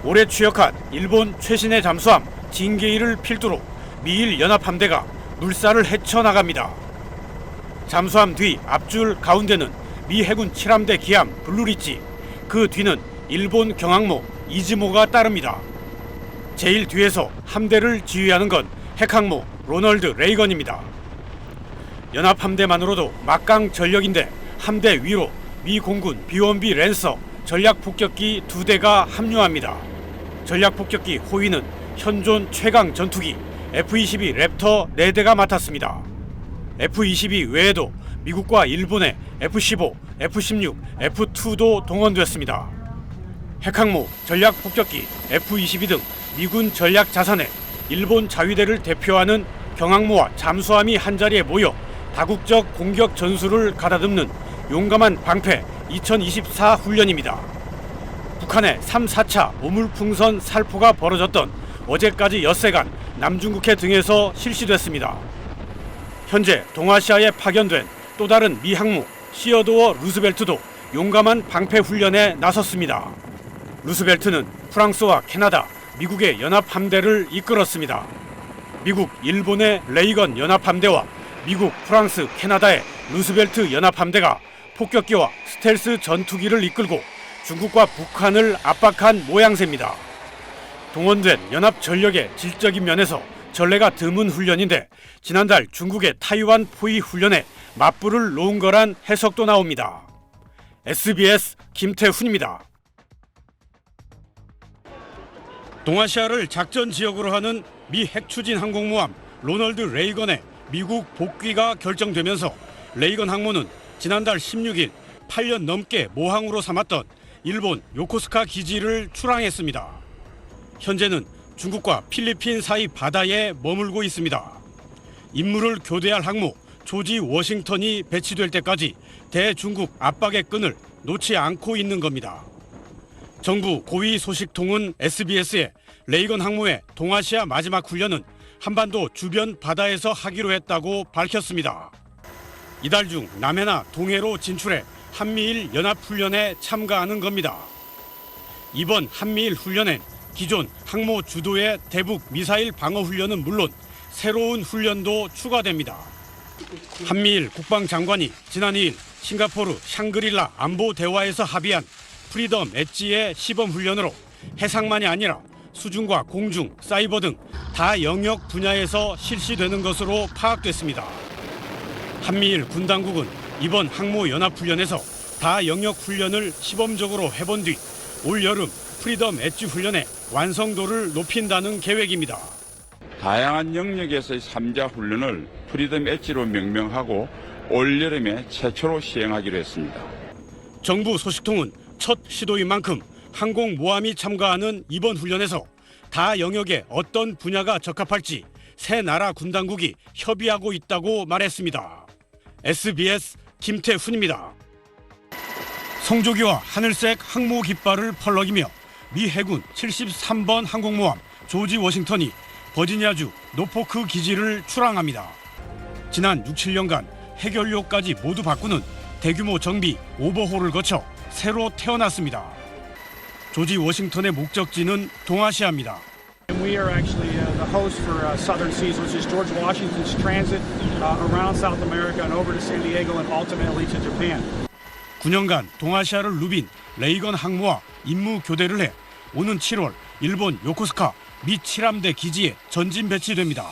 올해 추격한 일본 최신의 잠수함 징게이를 필두로 미일 연합함대가 물살을 헤쳐나갑니다. 잠수함 뒤 앞줄 가운데는 미 해군 7함대 기함 블루리치, 그 뒤는 일본 경항모 이즈모가 따릅니다. 제일 뒤에서 함대를 지휘하는 건 핵항모 로널드 레이건입니다. 연합함대만으로도 막강 전력인데 함대 위로 미 공군 B-1B 랜서 전략폭격기 2대가 합류합니다. 전략폭격기 호위는 현존 최강 전투기 F-22 랩터 4대가 맡았습니다. F-22 외에도 미국과 일본의 F-15, F-16, F-2도 동원됐습니다. 핵항모 전략폭격기 F-22 등 미군 전략 자산에 일본 자위대를 대표하는 경항모와 잠수함이 한자리에 모여 다국적 공격 전술을 가다듬는 용감한 방패 2024 훈련입니다. 북한의 3, 4차 오물풍선 살포가 벌어졌던 어제까지 엿새간 남중국해 등에서 실시됐습니다. 현재 동아시아에 파견된 또 다른 미 항모 시어도어 루스벨트도 용감한 방패 훈련에 나섰습니다. 루스벨트는 프랑스와 캐나다, 미국의 연합함대를 이끌었습니다. 미국, 일본의 레이건 연합함대와 미국, 프랑스, 캐나다의 루스벨트 연합함대가 폭격기와 스텔스 전투기를 이끌고 중국과 북한을 압박한 모양새입니다. 동원된 연합 전력의 질적인 면에서 전례가 드문 훈련인데 지난달 중국의 타이완 포위 훈련에 맞불을 놓은 거란 해석도 나옵니다. SBS 김태훈입니다. 동아시아를 작전 지역으로 하는 미 핵추진 항공모함 로널드 레이건의 미국 복귀가 결정되면서 레이건 항모는 지난달 16일 8년 넘게 모항으로 삼았던 일본 요코스카 기지를 출항했습니다. 현재는 중국과 필리핀 사이 바다에 머물고 있습니다. 임무를 교대할 항모 조지 워싱턴이 배치될 때까지 대중국 압박의 끈을 놓지 않고 있는 겁니다. 정부 고위 소식통은 SBS에 레이건 항모의 동아시아 마지막 훈련은 한반도 주변 바다에서 하기로 했다고 밝혔습니다. 이달 중 남해나 동해로 진출해 한미일 연합훈련에 참가하는 겁니다. 이번 한미일 훈련엔 기존 항모 주도의 대북 미사일 방어 훈련은 물론 새로운 훈련도 추가됩니다. 한미일 국방장관이 지난 2일 싱가포르 샹그릴라 안보 대화에서 합의한 프리덤 엣지의 시범 훈련으로 해상만이 아니라 수중과 공중, 사이버 등 다영역 분야에서 실시되는 것으로 파악됐습니다. 한미일 군 당국은 이번 항모 연합훈련에서 다영역 훈련을 시범적으로 해본 뒤 올 여름 프리덤 엣지 훈련의 완성도를 높인다는 계획입니다. 다양한 영역에서의 3자 훈련을 프리덤 엣지로 명명하고 올 여름에 최초로 시행하기로 했습니다. 정부 소식통은 첫 시도인 만큼 항공모함이 참가하는 이번 훈련에서 다영역에 어떤 분야가 적합할지 세 나라 군 당국이 협의하고 있다고 말했습니다. SBS 김태훈입니다. 성조기와 하늘색 항모 깃발을 펄럭이며 미 해군 73번 항공모함 조지 워싱턴이 버지니아주 노포크 기지를 출항합니다. 지난 6, 7년간 핵연료까지 모두 바꾸는 대규모 정비 오버홀을 거쳐 새로 태어났습니다. 조지 워싱턴의 목적지는 동아시아입니다. We are actually the host for Southern Seas, which is George Washington's transit around South America and over to San Diego and ultimately to Japan. 9년간 동아시아를 누빈 레이건 항모와 임무 교대를 해 오는 7월 일본 요코스카 미 7함대 기지에 전진 배치됩니다.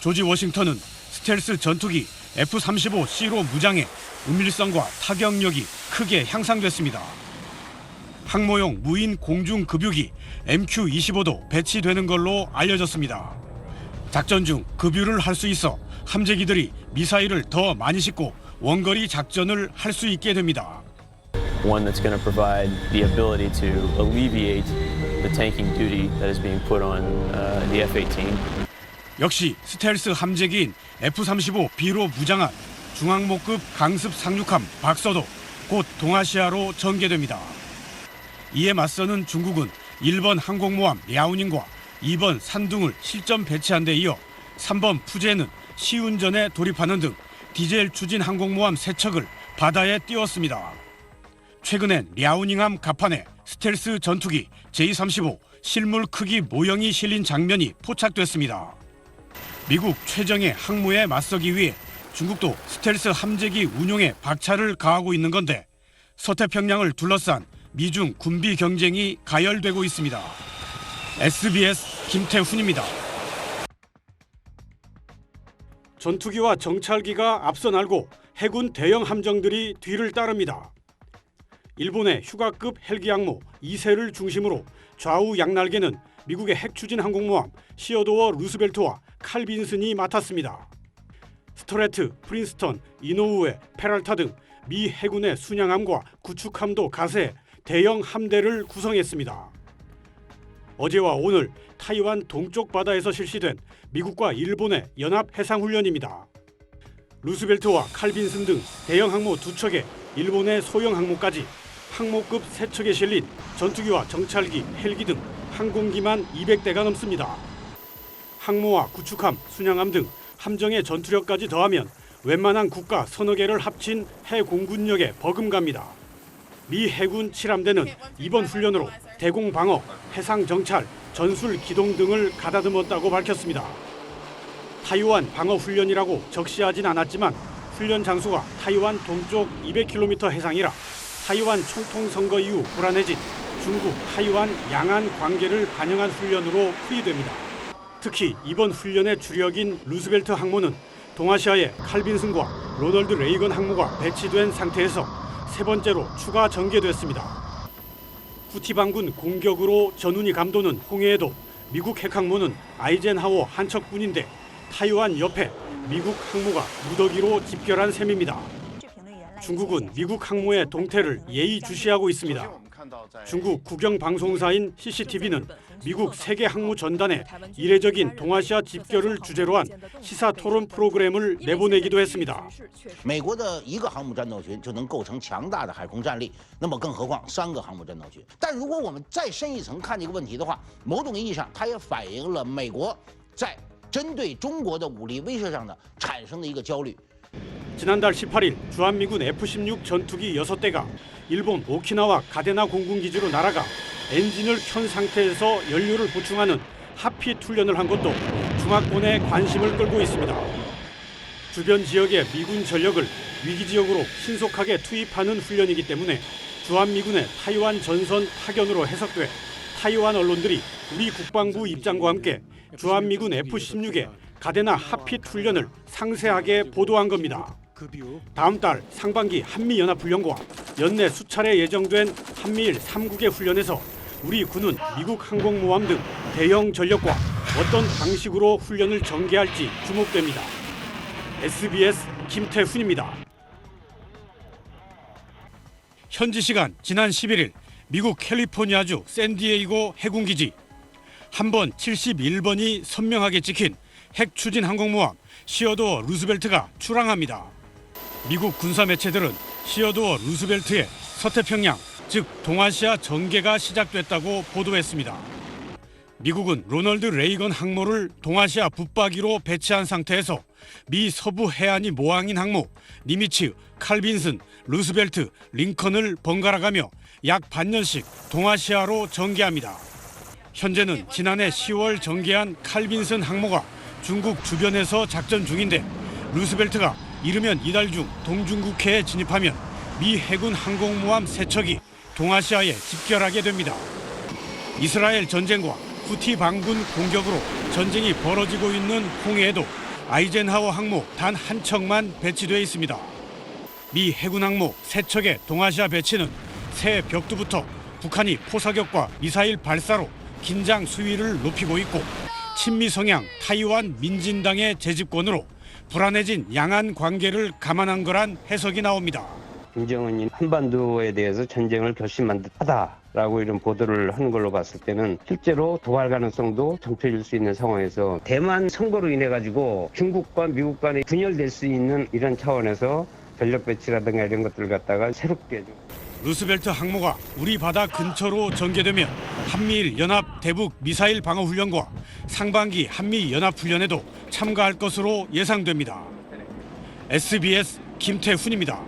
조지 워싱턴은 스텔스 전투기 F-35C로 무장해 은밀성과 타격력이 크게 향상됐습니다. 항모용 무인 공중급유기 MQ-25도 배치되는 걸로 알려졌습니다. 작전 중 급유를 할 수 있어 함재기들이 미사일을 더 많이 싣고 원거리 작전을 할 수 있게 됩니다. One that's going to provide the ability to alleviate the tanking duty that is being put on the F-18. 역시 스텔스 함재기인 F-35B로 무장한 중항모급 강습 상륙함 박서도 곧 동아시아로 전개됩니다. 이에 맞서는 중국은 1번 항공모함 야오닝과 2번 산둥을 실전 배치한 데 이어 3번 푸제는 시운전에 돌입하는 등 디젤 추진 항공모함 3척을 바다에 띄웠습니다. 최근엔 랴오닝함 갑판에 스텔스 전투기 J-35 실물 크기 모형이 실린 장면이 포착됐습니다. 미국 최정예 항모에 맞서기 위해 중국도 스텔스 함재기 운용에 박차를 가하고 있는 건데 서태평양을 둘러싼 미중 군비 경쟁이 가열되고 있습니다. SBS 김태훈입니다. 전투기와 정찰기가 앞서 날고 해군 대형 함정들이 뒤를 따릅니다. 일본의 휴가급 헬기 항모 2세를 중심으로 좌우 양날개는 미국의 핵추진 항공모함 시어도어 루스벨트와 칼 빈슨이 맡았습니다. 스트레트, 프린스턴, 이노우에, 페랄타 등 미 해군의 순양함과 구축함도 가세해 대형 함대를 구성했습니다. 어제와 오늘 타이완 동쪽 바다에서 실시된 미국과 일본의 연합해상훈련입니다. 루스벨트와 칼 빈슨 등 대형 항모 2척에 일본의 소형 항모까지 항모급 3척에 실린 전투기와 정찰기, 헬기 등 항공기만 200대가 넘습니다. 항모와 구축함, 순양함 등 함정의 전투력까지 더하면 웬만한 국가 서너 개를 합친 해공군력에 버금갑니다. 미 해군 7함대는 이번 훈련으로 대공 방어, 해상 정찰, 전술 기동 등을 가다듬었다고 밝혔습니다. 타이완 방어 훈련이라고 적시하진 않았지만 훈련 장소가 타이완 동쪽 200km 해상이라 타이완 총통 선거 이후 불안해진 중국 타이완 양안 관계를 반영한 훈련으로 풀이됩니다. 특히 이번 훈련의 주력인 루스벨트 항모는 동아시아에 칼 빈슨과 로널드 레이건 항모가 배치된 상태에서 세 번째로 추가 전개됐습니다. 후티 반군 공격으로 전운이 감도는 홍해에도 미국 핵항모는 아이젠하워 한 척뿐인데 타이완 옆에 미국 항모가 무더기로 집결한 셈입니다. 중국은 미국 항모의 동태를 예의주시하고 있습니다. 중국 국영방송사인 CCTV는 미국 세계 항모 전단에 이례적인 동아시아 집결을 주제로 한 시사 토론 프로그램을 내보내기도 했습니다. 美国的一个航母战斗群就能构成强大的海空战力，那么更何况3个航母战斗群？但如果我们再深一层看这个问题的话，某种意义上它也反映了美国在针对中国的武力威慑上的产生的一个焦虑。 지난달 18일 주한미군 F-16 전투기 6대가 일본 오키나와 가데나 공군기지로 날아가 엔진을 켠 상태에서 연료를 보충하는 하핏 훈련을 한 것도 중화권의 관심을 끌고 있습니다. 주변 지역의 미군 전력을 위기지역으로 신속하게 투입하는 훈련이기 때문에 주한미군의 타이완 전선 파견으로 해석돼 타이완 언론들이 우리 국방부 입장과 함께 주한미군 F-16의 가데나 하핏 훈련을 상세하게 보도한 겁니다. 다음 달 상반기 한미연합훈련과 연내 수차례 예정된 한미일 3국의 훈련에서 우리 군은 미국 항공모함 등 대형 전력과 어떤 방식으로 훈련을 전개할지 주목됩니다. SBS 김태훈입니다. 현지 시간 지난 11일 미국 캘리포니아주 샌디에이고 해군기지 한 번 71번이 선명하게 찍힌 핵추진 항공모함 시어도어 루스벨트가 출항합니다. 미국 군사 매체들은 시어도어 루스벨트의 서태평양, 즉 동아시아 전개가 시작됐다고 보도했습니다. 미국은 로널드 레이건 항모를 동아시아 붙박이로 배치한 상태에서 미 서부 해안이 모항인 항모 니미츠, 칼 빈슨, 루스벨트, 링컨을 번갈아가며 약 반년씩 동아시아로 전개합니다. 현재는 지난해 10월 전개한 칼 빈슨 항모가 중국 주변에서 작전 중인데 루스벨트가 이르면 이달 중 동중국해에 진입하면 미 해군 항공모함 3척이 동아시아에 집결하게 됩니다. 이스라엘 전쟁과 후티 반군 공격으로 전쟁이 벌어지고 있는 홍해에도 아이젠하워 항모 단 한 척만 배치돼 있습니다. 미 해군 항모 3척의 동아시아 배치는 새 벽두부터 북한이 포사격과 미사일 발사로 긴장 수위를 높이고 있고 친미 성향 타이완 민진당의 재집권으로 불안해진 양안 관계를 감안한 거란 해석이 나옵니다. 김정은이 한반도에 대해서 전쟁을 결심한 듯하다라고 이런 보도를 하는 걸로 봤을 때는 실제로 도발 가능성도 점쳐질 수 있는 상황에서 대만 선거로 인해 가지고 중국과 미국 간에 분열될 수 있는 이런 차원에서 전력 배치라든가 이런 것들을 갖다가 새롭게 루스벨트 항모가 우리 바다 근처로 전개되면 한미일 연합 대북 미사일 방어 훈련과 상반기 한미 연합 훈련에도 참가할 것으로 예상됩니다. SBS 김태훈입니다.